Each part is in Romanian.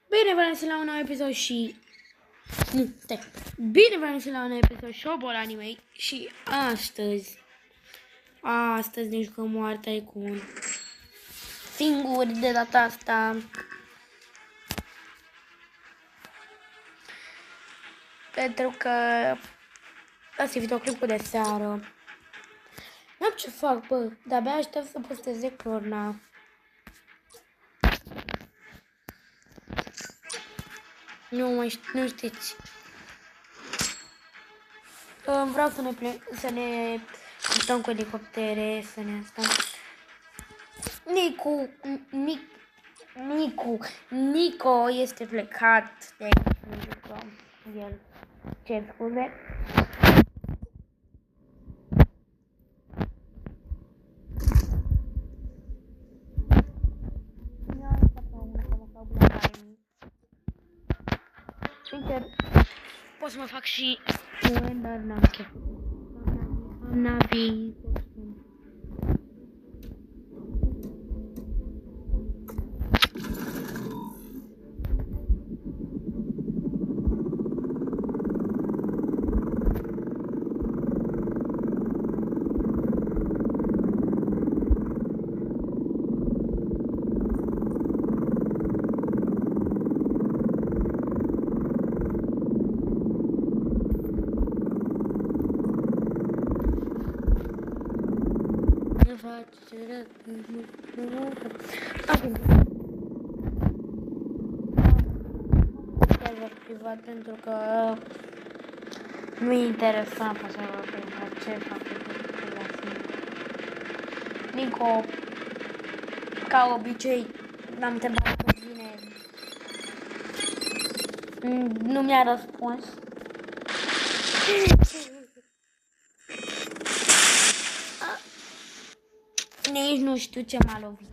Bine v-am la un nou episod și... Nu, stai. Bine v-am la un nou episod Showball Anime și astăzi ne jucăm moartea cu singuri de data asta. Pentru că asta e videoclipul de seară. N-am ce fac, bă, de-abia aștept să posteze Corna. Nu știți. Vreau să ne stăm cu elicoptere, să ne stăm. Nico este plecat de el. Ce scuze? Sincer, pot să mă fac și dar n-am chef. Navi. Privat pentru că nu e interesant așa privat ce fac Nico, ca obicei, l-am întrebat pe bine, nu mi-a răspuns. Nici nu știu ce m-a lovit.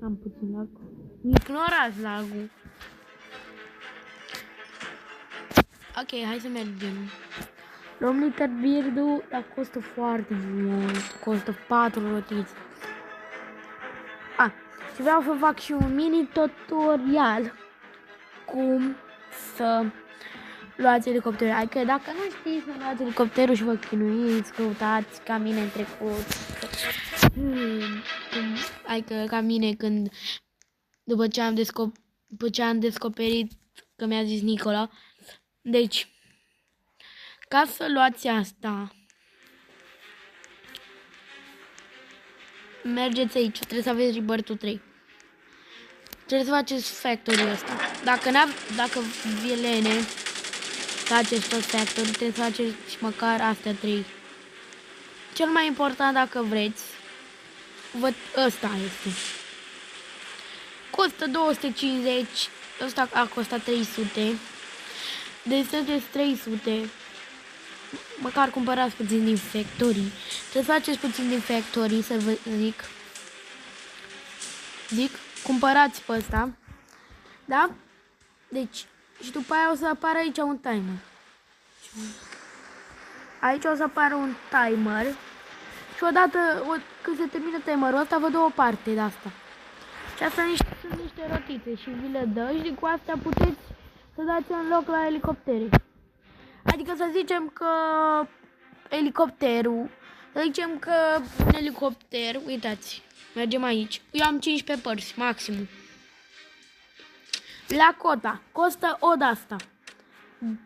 Am puțin lag. Ignorați lagul. Ok, hai să mergem. Luăm liter birdu, dar costă foarte mult. Costă 4 rotițe. Și vreau să fac și un mini tutorial cum să luați elicopterul. Adică dacă nu știți să luați elicopterul și vă chinuiți, căutați ca mine în trecut. Adică ca mine când după ce am descoperit că mi-a zis Nicola. Deci, ca să luați asta, mergeți aici, trebuie să aveți Rebirth 3. Trebuie să faceți factory ăsta. Dacă vi lene să faceți tot factory, trebuie să faceți măcar astea 3. Cel mai important, dacă vreți, ăsta este. Costă 250, ăsta a costat 300. Deci sunteți 300. Măcar cumpărați puțin din factory. Trebuie să faceți puțin din factory, să vă zic, cumpărați pe ăsta. Da? Deci, și după aia o să apară aici un timer. Aici o să apară un timer. Și odată când se termină timerul ăsta, vă dă o parte de asta. Și asta sunt niște rotițe și vi le dă și cu astea puteți să dați un loc la elicoptere. Adică să zicem că un elicopter, uitați, mergem aici. Eu am 15 părți, maximum. La cota costă o de asta.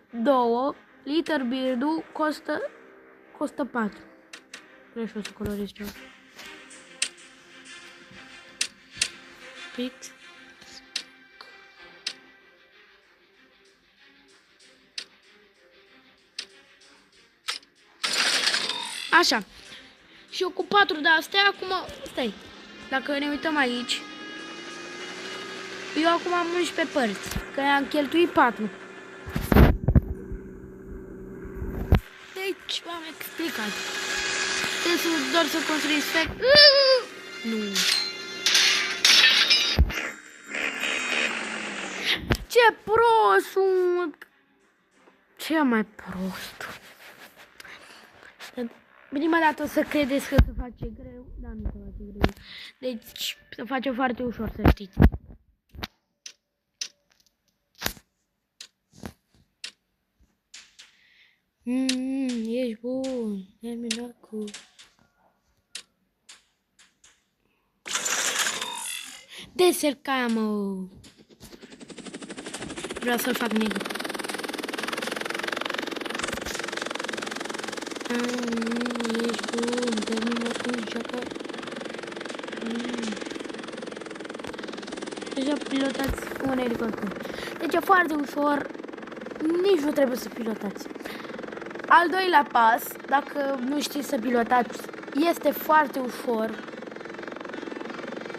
2 liter birdu costă 4. Trebuie și o să colorez ceva. Fix. Așa. Și eu cu 4 de astea, acum, stai, dacă ne uităm aici, eu acum am 11 părți, că am cheltuit 4. Deci, v-am explicat. Trebuie doar să construiți Nu. Ce prost sunt! Ce mai prost! Prima dată o să credeți că se face greu, dar nu se face greu. Deci se face foarte ușor, să știți. Ești bun, terminat cu... Desert camo. Vreau să-l fac negru. Ești bun, terminat cu joacă. Deja pilotați un elicopter. Deci e foarte ușor. Nici nu trebuie să pilotați. Al doilea pas, dacă nu știți să pilotați, este foarte ușor.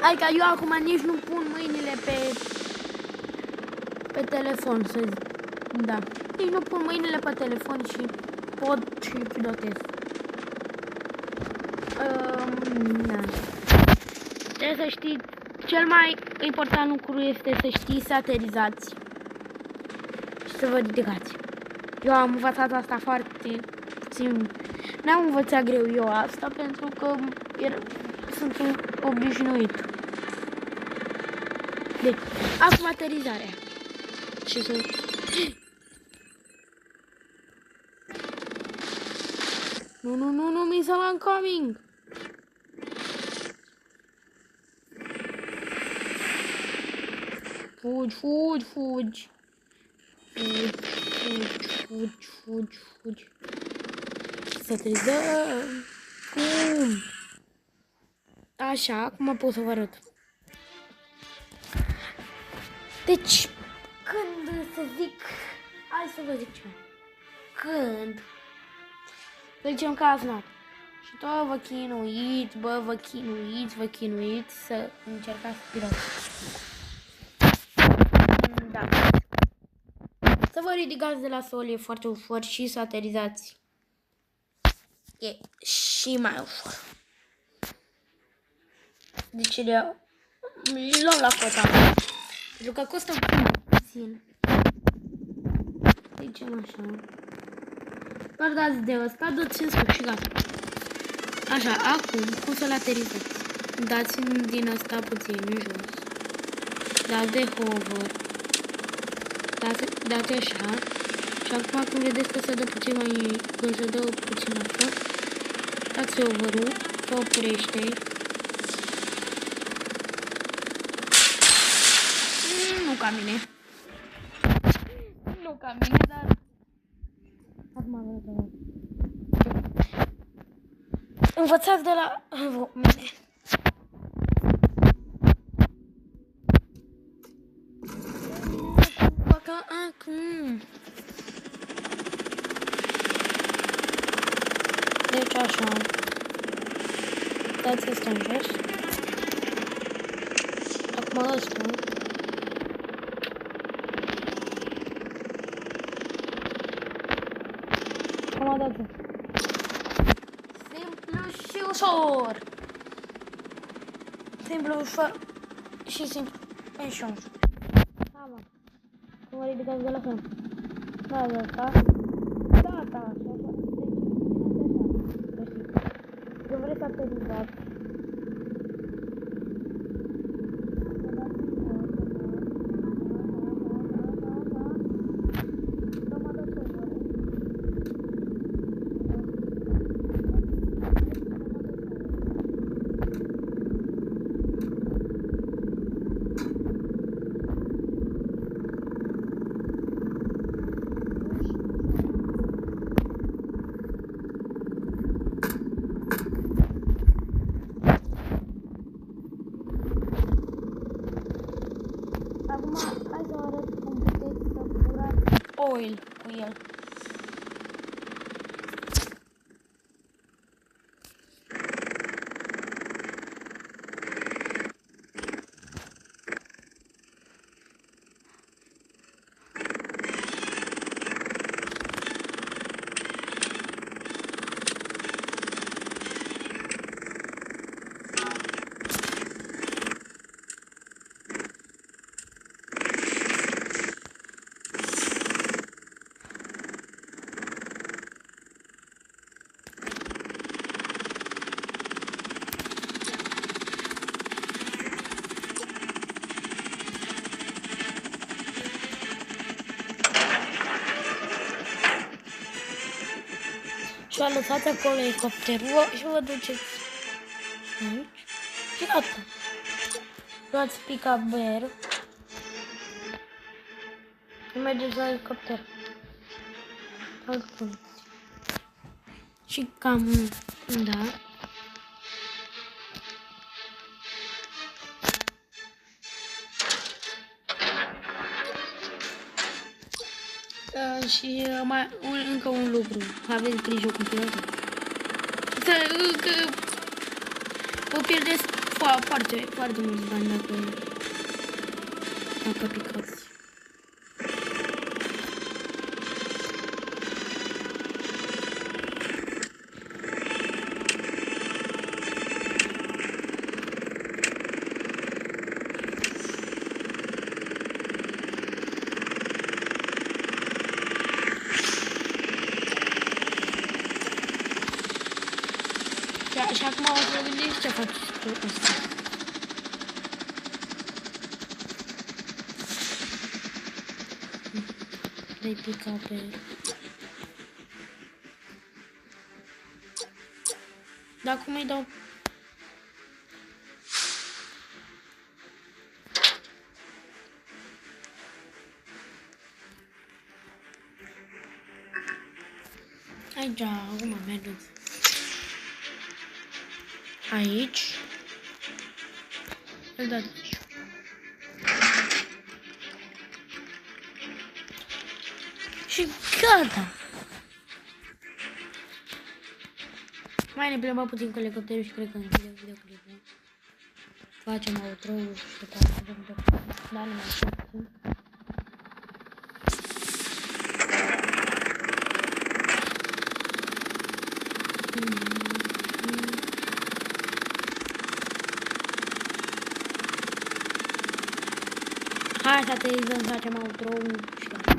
Adică eu acum nici nu pun mâinile pe telefon, să zic. Da. Nici nu pun mâinile pe telefon și pot și pilotez. Da. Trebuie să știți, cel mai important lucru este să știți să aterizați și să vă ridicați. Eu am învățat asta foarte puțin. N-am învățat greu eu asta pentru că sunt obișnuit. Deci, acum aterizarea. Și să... Nu, missile incoming! Fugi. Fugi. Să aterizăm. Așa, acum pot să vă arăt. Deci, când să zic... Hai să vă zic ceva. Când... Să zicem că ați luat. Și tot vă chinuiți să încercați să pilotați. Da. Să vă ridicați de la sol e foarte ușor și să aterizați. E și mai ușor. Deci le luăm la cota. Pentru că costă puțin. Zicem așa. Doar dați de ăsta, dați în sus și gata. Așa, acum, cum să-l aterizați? Dați din ăsta puțin în jos. Dați de hover. Dați așa. Și acum când vedeți că se dă puțin mai... Când se dă puțin așa. Dați hover-ul. Se oprește. Nu ca mine. Nu ca mine, dar... Acum arăt. Învățați de la mine. Acum. Deci așa. Dați asta în jos. Acum ăsta. Acum dați. Simplu și ușor. Simplu, ușor și simplu. Și ușor. Da, mă. Cum mă ridicați de la fel. Da, așa. Eu vreau să aterizați. Acum, hai să arăt cum puteți să curați oil cu el. Și a lăsat acolo elicopterul și vă duceți aici. Și gata. Luați pick-up-bear. Și mergeți la elicopter. Acum. Și cam, da. Și mai încă un lucru. Aveți grijă cu pilotul. Că vă pierdeți foarte mulți bani dacă picați. Și acum o să vă gândiți ce faceți cu asta. Dai pica pe... Dar cum îi dau? Aici, acum mergeți. Aici. Îl dați aici. Și gata. Mai ne plimbăm puțin cu elicopterul și cred că închidem videoclipul. Facem outro-ul și după aceea da, nu mai puțin. Hai să aterizăm, facem outro-ul și gata.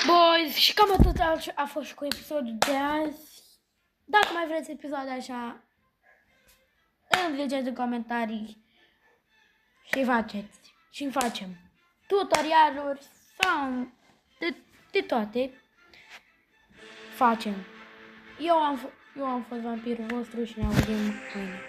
Boys, și cam atât a fost și cu episodul de azi. Dacă mai vreți episoade așa, îmi ziceți în comentarii și faceți. Și facem tutorialuri sau de toate. Facem. Eu am fost vampirul vostru și ne auzim mâine.